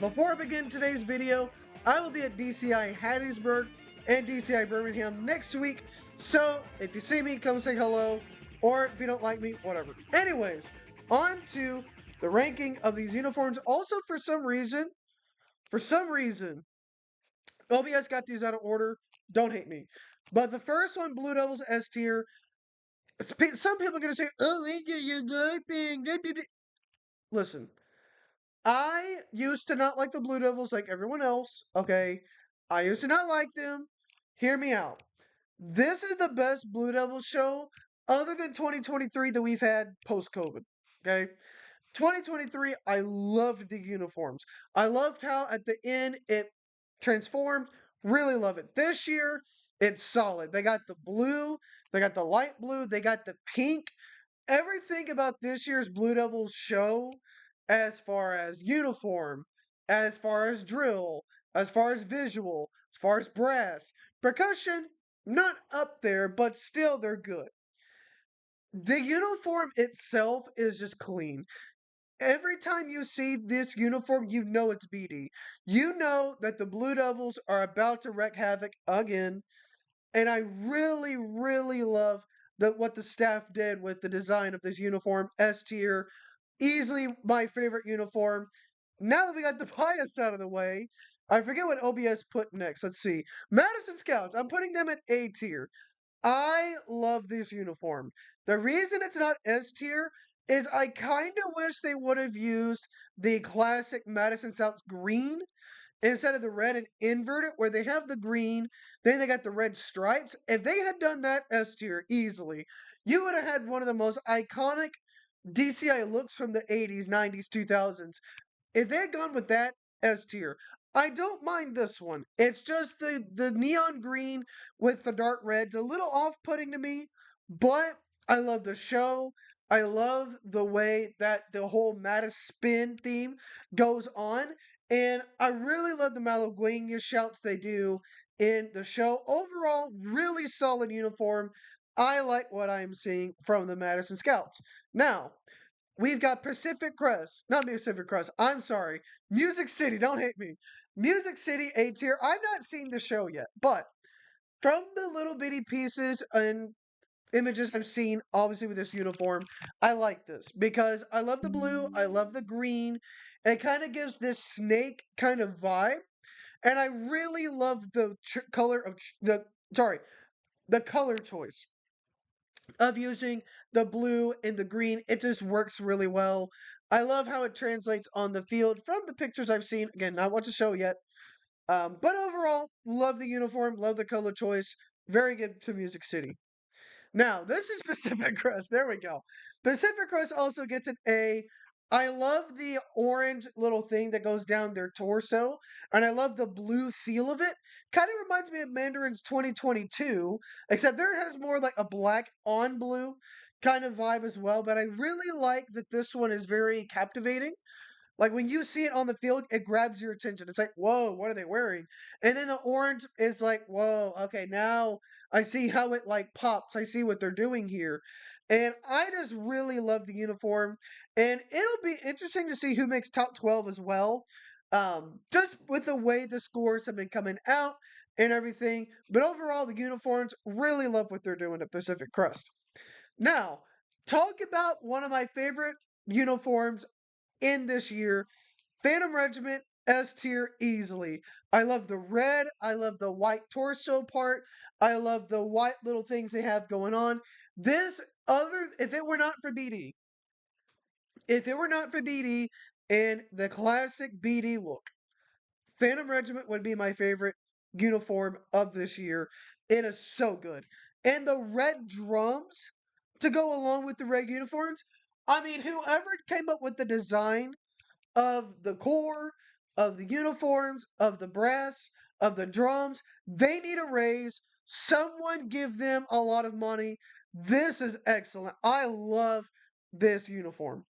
before I begin today's video, I will be at DCI Hattiesburg and DCI Birmingham next week. So if you see me, come say hello. Or if you don't like me, whatever. Anyways, on to the ranking of these uniforms. Also, for some reason, OBS got these out of order. Don't hate me. But the first one, Blue Devils S tier. Some people are going to say, oh, you're good. Listen, I used to not like the Blue Devils like everyone else, okay? I used to not like them. Hear me out. This is the best Blue Devils show other than 2023 that we've had post COVID, okay? 2023, I loved the uniforms. I loved how at the end it transformed. Really love it. This year, it's solid. They got the blue, they got the light blue, they got the pink. Everything about this year's Blue Devils show, as far as uniform, as far as drill, as far as visual, as far as brass, percussion, not up there, but still they're good. The uniform itself is just clean. Every time you see this uniform, you know it's BD. You know that the Blue Devils are about to wreak havoc again. And I really, really love what the staff did with the design of this uniform. S tier, easily my favorite uniform. Now that we got the bias out of the way, I forget what OBS put next. Let's see. Madison Scouts, I'm putting them at A tier. I love this uniform. The reason it's not S tier is I kind of wish they would have used the classic Madison Scouts green instead of the red and invert it, where they have the green, then they got the red stripes. If they had done that S tier easily, you would have had one of the most iconic DCI looks from the 80s, 90s, 2000s. If they had gone with that S tier, I don't mind this one. It's just the neon green with the dark red's a little off-putting to me, but I love the show. I love the way that the whole Mata spin theme goes on, and I really love the Malagueña shouts they do in the show. Overall, really solid uniform. I like what I'm seeing from the Madison Scouts. Now, we've got Pacific Crest, not Pacific Crest, I'm sorry, Music City, don't hate me. Music City A tier. I've not seen the show yet, but from the little bitty pieces and images I've seen, obviously with this uniform, I like this because I love the blue, I love the green. It kind of gives this snake kind of vibe, and I really love the color of the color choice of using the blue and the green. It just works really well. I love how it translates on the field from the pictures I've seen. Again, not watched the show yet. But overall, love the uniform, love the color choice. Very good to Music City. Now, this is Pacific Crest. There we go. Pacific Crest also gets an A. I love the orange little thing that goes down their torso, and I love the blue feel of it. Kind of reminds me of Mandarin's 2022, except there it has more like a black on blue kind of vibe as well. But I really like that this one is very captivating. Like when you see it on the field, it grabs your attention. It's like, whoa, what are they wearing? And then the orange is like, whoa, okay, now I see how it like pops. I see what they're doing here. And I just really love the uniform. And it'll be interesting to see who makes top 12 as well. Just with the way the scores have been coming out and everything. But overall, the uniforms really love what they're doing at Pacific Crest. Now, talk about one of my favorite uniforms in this year. Phantom Regiment S tier easily. I love the red. I love the white torso part. I love the white little things they have going on. If it were not for BD, and the classic BD look, Phantom Regiment would be my favorite uniform of this year. It is so good. And the red drums to go along with the red uniforms. I mean, whoever came up with the design of the core, of the uniforms, of the brass, of the drums, they need a raise. Someone give them a lot of money. This is excellent. I love this uniform.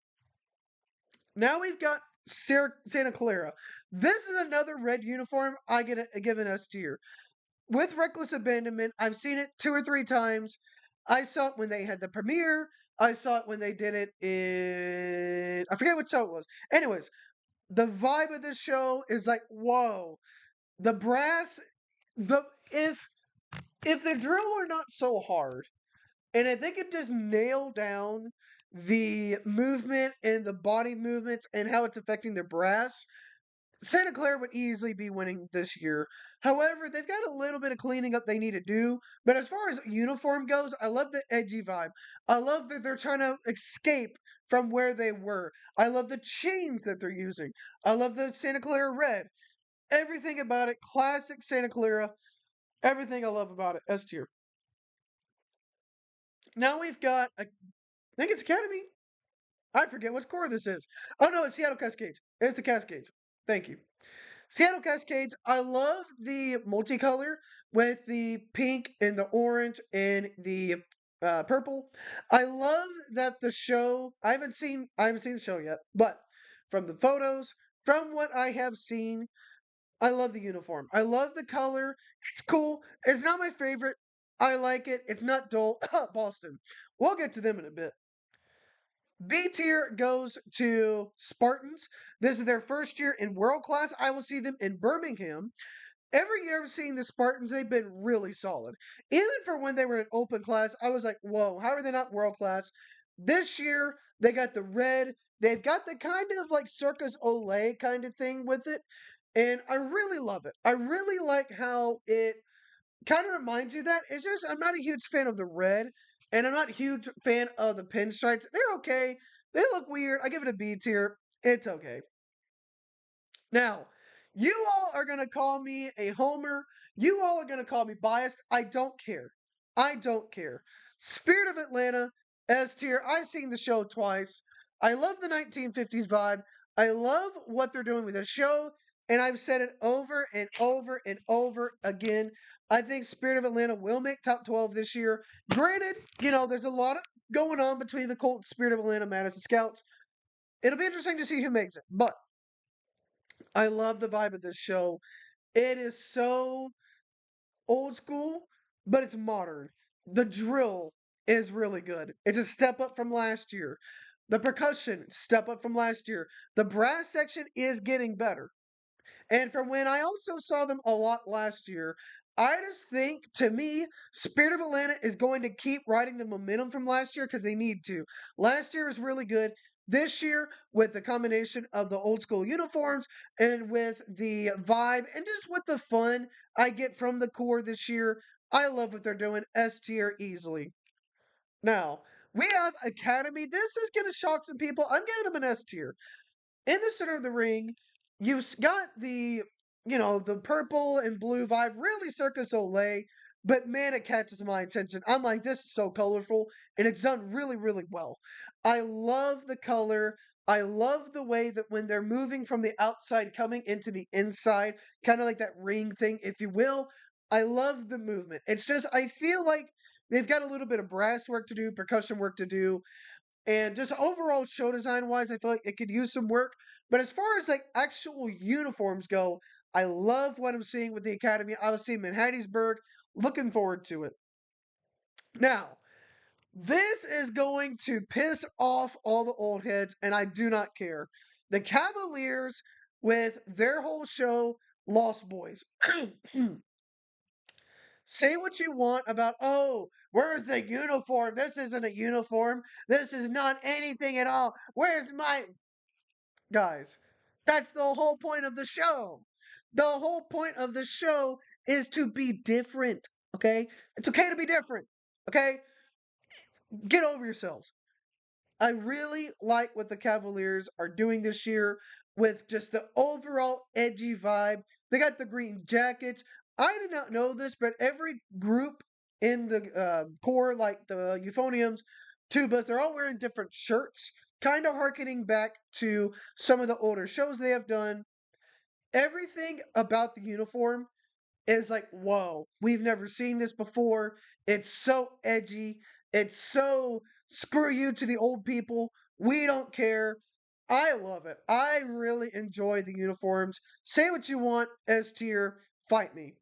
Now we've got Santa Clara. This is another red uniform I give an S tier. With Reckless Abandonment, I've seen it 2 or 3 times. I saw it when they had the premiere. I saw it when they did it in, I forget what show it was. Anyways, The vibe of this show is like, whoa. The brass, the if the drill were not so hard, and if they could just nail down the movement and the body movements and how it's affecting their brass, Santa Clara would easily be winning this year. However, they've got a little bit of cleaning up they need to do. But as far as uniform goes, I love the edgy vibe. I love that they're trying to escape from where they were. I love the chains that they're using. I love the Santa Clara red. Everything about it, classic Santa Clara. Everything I love about it, S tier. Now we've got, I think it's Academy. I forget which core this is. Oh no, it's Seattle Cascades. It's the Cascades. Thank you. Seattle Cascades, I love the multicolor with the pink and the orange and the purple. I love that the show. I haven't seen the show yet, but from the photos, from what I have seen, I love the uniform. I love the color. It's cool. It's not my favorite. I like it. It's not dull. Boston. We'll get to them in a bit. B tier goes to Spartans. This is their first year in world class. I will see them in Birmingham. Every year I've seen the Spartans, they've been really solid. Even for when they were in open class, I was like, whoa, how are they not world class? This year, they got the red. They've got the kind of like Circus Olay kind of thing with it. And I really love it. I really like how it kind of reminds you of that. It's just, I'm not a huge fan of the red. And I'm not a huge fan of the pinstripes. They're okay. They look weird. I give it a B tier. It's okay. Now, you all are going to call me a homer. You all are going to call me biased. I don't care. I don't care. Spirit of Atlanta, S tier. I've seen the show twice. I love the 1950s vibe. I love what they're doing with the show. And I've said it over and over and over again. I think Spirit of Atlanta will make top 12 this year. Granted, there's a lot of going on between the Colts, Spirit of Atlanta, Madison Scouts. It'll be interesting to see who makes it. But I love the vibe of this show. It is so old school, but it's modern. The drill is really good. It's a step up from last year. The percussion, step up from last year. The brass section is getting better. And from when I also saw them a lot last year, I just think, to me, Spirit of Atlanta is going to keep riding the momentum from last year because they need to. Last year was really good. This year, with the combination of the old school uniforms and with the vibe and just with the fun I get from the core this year, I love what they're doing. S tier easily. Now, we have Academy. This is going to shock some people. I'm giving them an S tier. In the center of the ring, you've got the purple and blue vibe, really Circus Olay, but man, it catches my attention. I'm like, this is so colorful, and it's done really, really well. I love the color. I love the way that when they're moving from the outside, coming into the inside, kind of like that ring thing, if you will. I love the movement. It's just, I feel like they've got a little bit of brass work to do, percussion work to do, and just overall show design wise, I feel like it could use some work. But as far as like actual uniforms go, I love what I'm seeing with the Academy. I will see them in Hattiesburg. Looking forward to it. Now, this is going to piss off all the old heads, and I do not care. The Cavaliers, with their whole show, Lost Boys. Say what you want about, oh, where's the uniform? This isn't a uniform. This is not anything at all. Where's my. Guys, that's the whole point of the show. The whole point of the show is to be different. Okay? It's okay to be different. Okay? Get over yourselves. I really like what the Cavaliers are doing this year with just the overall edgy vibe. They got the green jackets. I did not know this, but every group in the core, like the euphoniums, tubas, they're all wearing different shirts, kind of harkening back to some of the older shows they have done. Everything about the uniform is like, whoa, we've never seen this before. It's so edgy. It's so screw you to the old people. We don't care. I love it. I really enjoy the uniforms. Say what you want, S tier, fight me.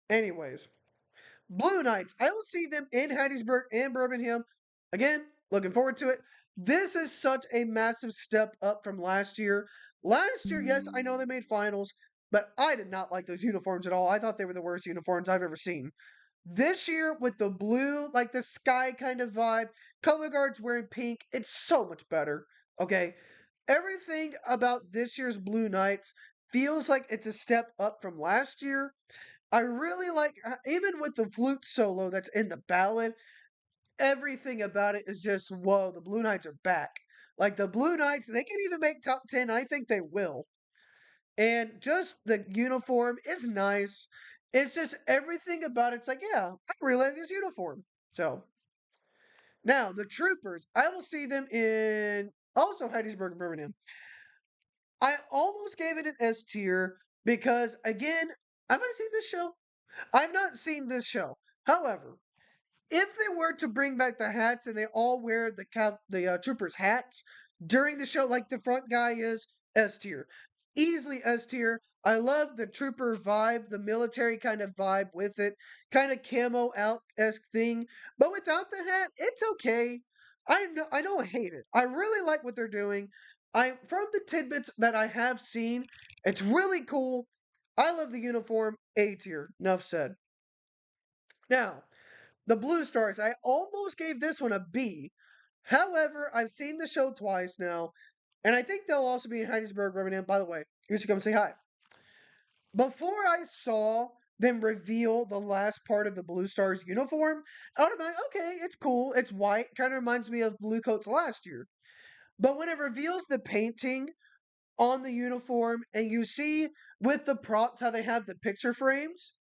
Anyways, Blue Knights. I will see them in Hattiesburg and Birmingham. Again, looking forward to it. This is such a massive step up from last year. Last year, yes, I know they made finals, but I did not like those uniforms at all. I thought they were the worst uniforms I've ever seen. This year, with the blue, like the sky kind of vibe, color guards wearing pink, it's so much better. Okay. Everything about this year's Blue Knights feels like it's a step up from last year. I really like, even with the flute solo that's in the ballad, everything about it is just, whoa, the Blue Knights are back. Like the Blue Knights, they can even make top 10. I think they will. And just the uniform is nice. It's just everything about it's like, yeah, I really like this uniform. So now the troopers, I will see them in also Hattiesburg and Birmingham. I almost gave it an S tier because again, have I seen this show? I've not seen this show. However, if they were to bring back the hats and they all wear the troopers hats during the show, like the front guy is S tier, easily S tier. I love the trooper vibe, the military kind of vibe with it, kind of camo out esque thing. But without the hat, it's okay. I don't hate it. I really like what they're doing. I from the tidbits that I have seen, it's really cool. I love the uniform. A tier. Enough said. Now, the Blue Stars, I almost gave this one a B. However, I've seen the show twice now, and I think they'll also be in Heidelberg, Birmingham. By the way, you should come say hi. Before I saw them reveal the last part of the Blue Stars uniform, I would have been like, okay, it's cool. It's white. Kind of reminds me of Blue Coats last year. But when it reveals the painting on the uniform and you see with the props how they have the picture frames,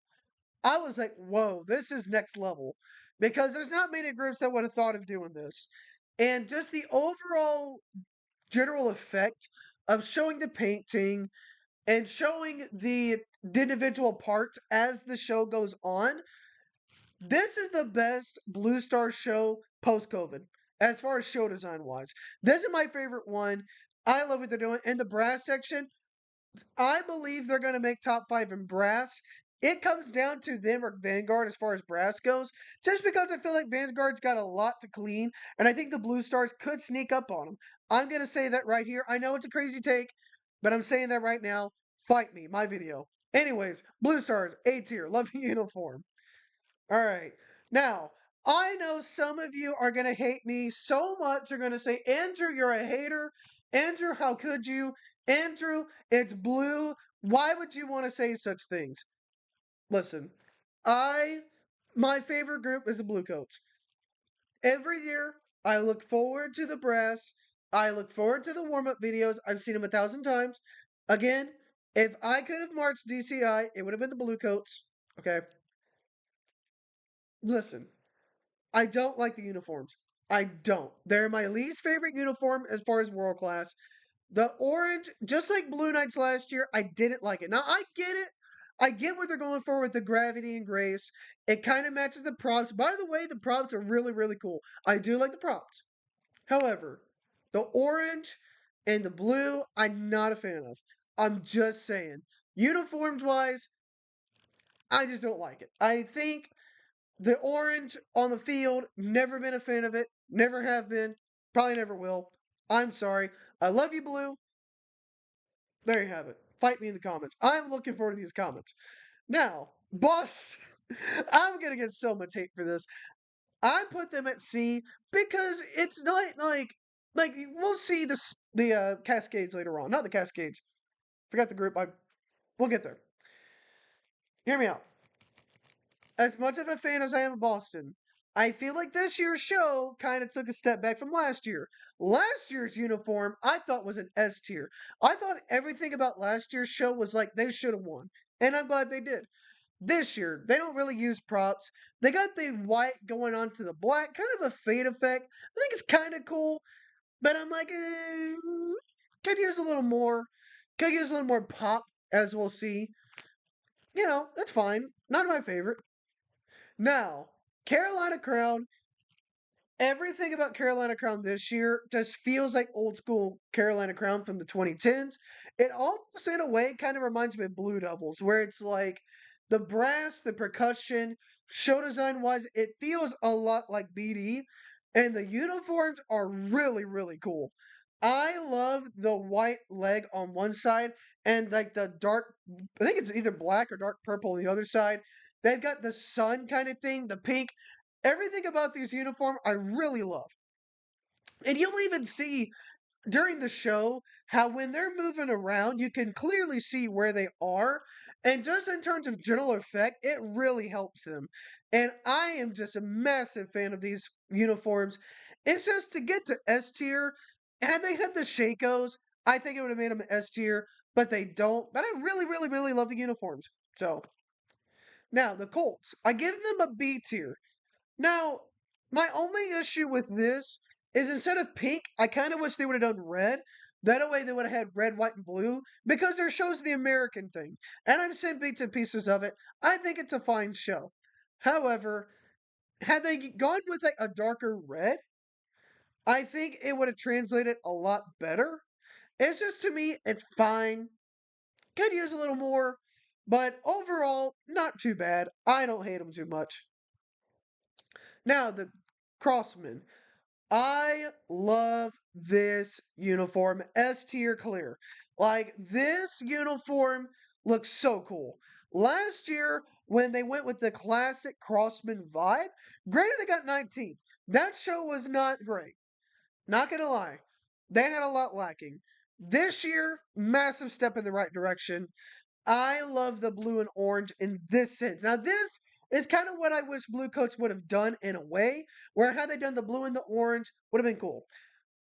I was like, whoa, this is next level. Because there's not many groups that would have thought of doing this. And just the overall general effect of showing the painting and showing the individual parts as the show goes on, this is the best Blue Star show post COVID, as far as show design wise. This is my favorite one. I love what they're doing. And the brass section, I believe they're going to make top five in brass. It comes down to them or Vanguard as far as brass goes, just because I feel like Vanguard's got a lot to clean, and I think the Blue Stars could sneak up on them. I'm going to say that right here. I know it's a crazy take, but I'm saying that right now. Fight me, my video. Anyways, Blue Stars, A tier, love the uniform. All right. Now, I know some of you are going to hate me so much. You're going to say, Andrew, you're a hater. Andrew, how could you? Andrew, it's blue. Why would you want to say such things? Listen, I, my favorite group is the Bluecoats. Every year, I look forward to the brass. I look forward to the warm up videos. I've seen them 1,000 times. Again, if I could have marched DCI, it would have been the Bluecoats. Okay. Listen, I don't like the uniforms. I don't. They're my least favorite uniform as far as world class. The orange, just like Blue Knights last year, I didn't like it. Now I get it. I get what they're going for with the gravity and grace. It kind of matches the props. By the way, the props are really, really cool. I do like the props. However, the orange and the blue, I'm not a fan of. I'm just saying. Uniforms wise, I just don't like it. I think the orange on the field, never been a fan of it. Never have been. Probably never will. I'm sorry. I love you, Blue. There you have it. Fight me in the comments. I'm looking forward to these comments. Now, boss, I'm gonna get so much hate for this. I put them at C because it's not like we'll see the Cascades later on. Not the Cascades. Forgot the group. We'll get there. Hear me out. As much of a fan as I am of Boston, I feel like this year's show kind of took a step back from last year. Last year's uniform, I thought was an S tier. I thought everything about last year's show was like they should have won. And I'm glad they did. This year, they don't really use props. They got the white going on to the black, kind of a fade effect. I think it's kind of cool, but I'm like, could use a little more. Could use a little more pop, as we'll see. You know, that's fine. Not my favorite. Now, Carolina Crown, everything about Carolina Crown this year just feels like old school Carolina Crown from the 2010s. It almost, in a way, kind of reminds me of Blue Devils, where it's like the brass, the percussion, show design wise, it feels a lot like BD. And the uniforms are really, really cool. I love the white leg on one side and like the dark, I think it's either black or dark purple on the other side. They've got the sun kind of thing, the pink. Everything about these uniform I really love. And you'll even see during the show how when they're moving around, you can clearly see where they are. And just in terms of general effect, it really helps them. And I am just a massive fan of these uniforms. It's just to get to S tier, had they had the Shakos, I think it would have made them S tier, but they don't. But I really, really, really love the uniforms. So now the Colts, I give them a B tier. Now, my only issue with this is instead of pink, I kind of wish they would have done red. That way they would have had red, white, and blue because it shows the American thing. And I've seen bits and pieces of it. I think it's a fine show. However, had they gone with like a darker red, I think it would have translated a lot better. It's just to me, it's fine. Could use a little more, but overall, not too bad. I don't hate them too much. Now, the Crossman. I love this uniform. S tier clear. Like, this uniform looks so cool. Last year, when they went with the classic Crossman vibe, granted they got 19th. That show was not great. Not gonna lie. They had a lot lacking. This year, massive step in the right direction. I love the blue and orange in this sense. Now, this is kind of what I wish Blue Coats would have done in a way, where had they done the blue and the orange, would have been cool.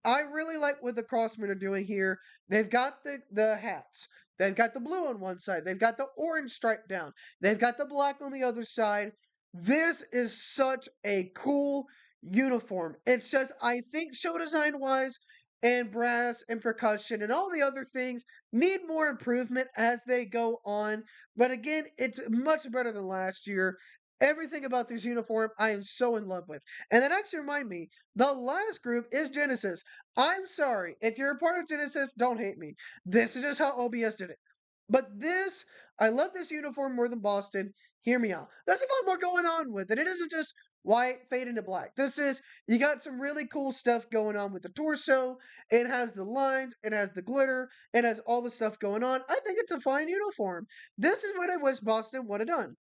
I really like what the Crossmen are doing here. They've got the hats. They've got the blue on one side. They've got the orange stripe down. They've got the black on the other side. This is such a cool uniform. It's just, I think, show design wise, and brass and percussion and all the other things need more improvement as they go on. But again, it's much better than last year. Everything about this uniform I am so in love with. And that actually remind me, the last group is Genesis. I'm sorry. If you're a part of Genesis, don't hate me. This is just how OBS did it. But this, I love this uniform more than Boston. Hear me out. There's a lot more going on with it. It isn't just white, fade into black. This is, you got some really cool stuff going on with the torso. It has the lines, it has the glitter, it has all the stuff going on. I think it's a fine uniform. This is what I wish Boston would have done.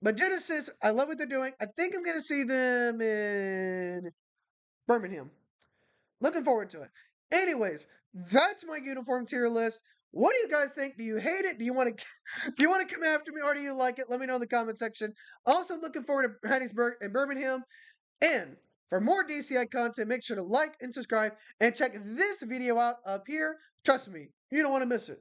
But Genesis, I love what they're doing. I think I'm going to see them in Birmingham. Looking forward to it. Anyways, that's my uniform tier list. What do you guys think? Do you hate it? Do you want to do you want to come after me or do you like it? Let me know in the comment section. Also looking forward to Hattiesburg and Birmingham. And for more DCI content, make sure to like and subscribe and check this video out up here. Trust me, you don't want to miss it.